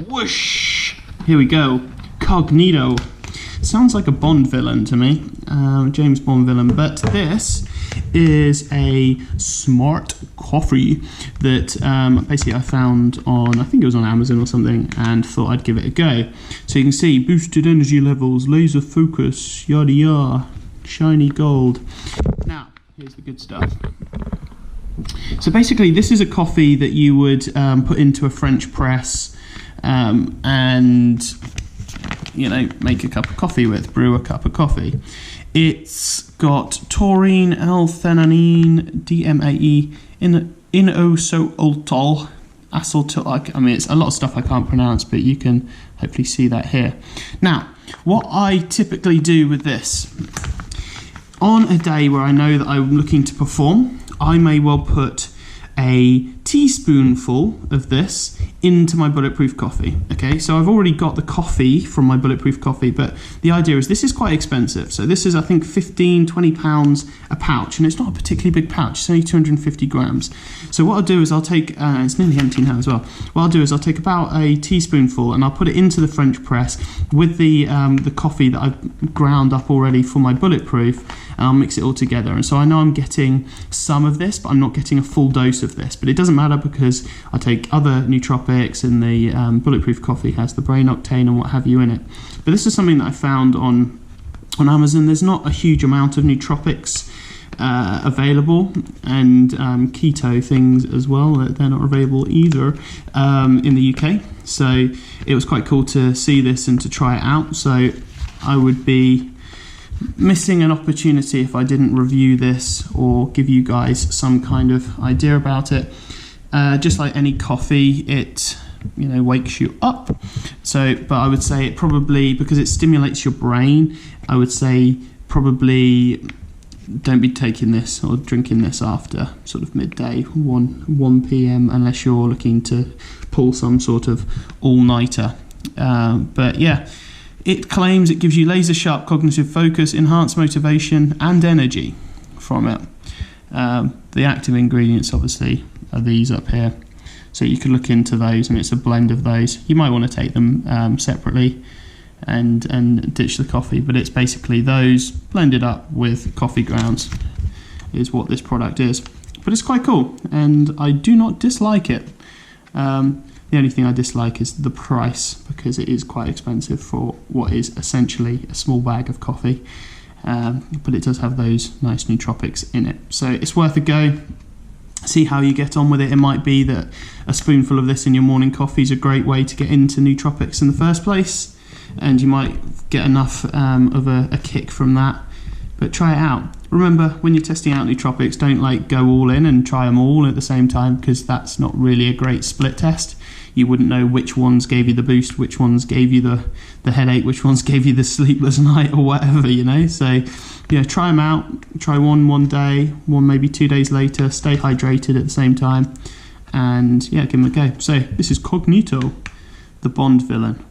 Whoosh! Here we go. Cognito. Sounds like a Bond villain to me, James Bond villain, but this is a smart coffee that basically I found on, I think it was on Amazon or something, and thought I'd give it a go. So you can see boosted energy levels, laser focus, yada yada, shiny gold. Now, here's the good stuff. So basically this is a coffee that you would put into a French press and make a cup of coffee with, brew a cup of coffee. It's got taurine, L-theanine, DMAE, inositol, acetyl. I mean, it's a lot of stuff I can't pronounce, but you can hopefully see that here. Now, what I typically do with this, on a day where I know that I'm looking to perform, I may well put a teaspoonful of this into my bulletproof coffee. Okay, so I've already got the coffee from my bulletproof coffee, but the idea is this is quite expensive. So this is, I think, 15, 20 pounds a pouch, and it's not a particularly big pouch, it's only 250 grams. So what I'll do is I'll take, it's nearly empty now as well. What I'll do is I'll take about a teaspoonful and I'll put it into the French press with the coffee that I've ground up already for my bulletproof, and I'll mix it all together. And so I know I'm getting some of this, but I'm not getting a full dose of this. But it doesn't matter because I take other nootropics, and the bulletproof coffee has the brain octane and what have you in it. But this is something that I found on Amazon. There's not a huge amount of nootropics available, and keto things as well. They're not available either in the UK. So it was quite cool to see this and to try it out. So I would be missing an opportunity if I didn't review this or give you guys some kind of idea about it. Just like any coffee, it wakes you up. So, but I would say it probably, because it stimulates your brain, I would say probably don't be taking this or drinking this after sort of midday, 1 p.m. unless you're looking to pull some sort of all-nighter. But yeah, it claims it gives you laser sharp cognitive focus, enhanced motivation and energy from it. The active ingredients obviously are these up here, so you could look into those, and it's a blend of those. You might want to take them separately and ditch the coffee, but it's basically those blended up with coffee grounds is what this product is. But it's quite cool, and I do not dislike it. The only thing I dislike is the price, because it is quite expensive for what is essentially a small bag of coffee. But it does have those nice nootropics in it, so it's worth a go. See how you get on with it. It might be that a spoonful of this in your morning coffee is a great way to get into nootropics in the first place, and you might get enough of a kick from that. But try it out. Remember, when you're testing out nootropics, don't go all in and try them all at the same time, because that's not really a great split test. You wouldn't know which ones gave you the boost, which ones gave you the headache, which ones gave you the sleepless night or whatever, So try them out. Try one day, one maybe 2 days later. Stay hydrated at the same time, and give them a go. So this is Cognito, the Bond villain.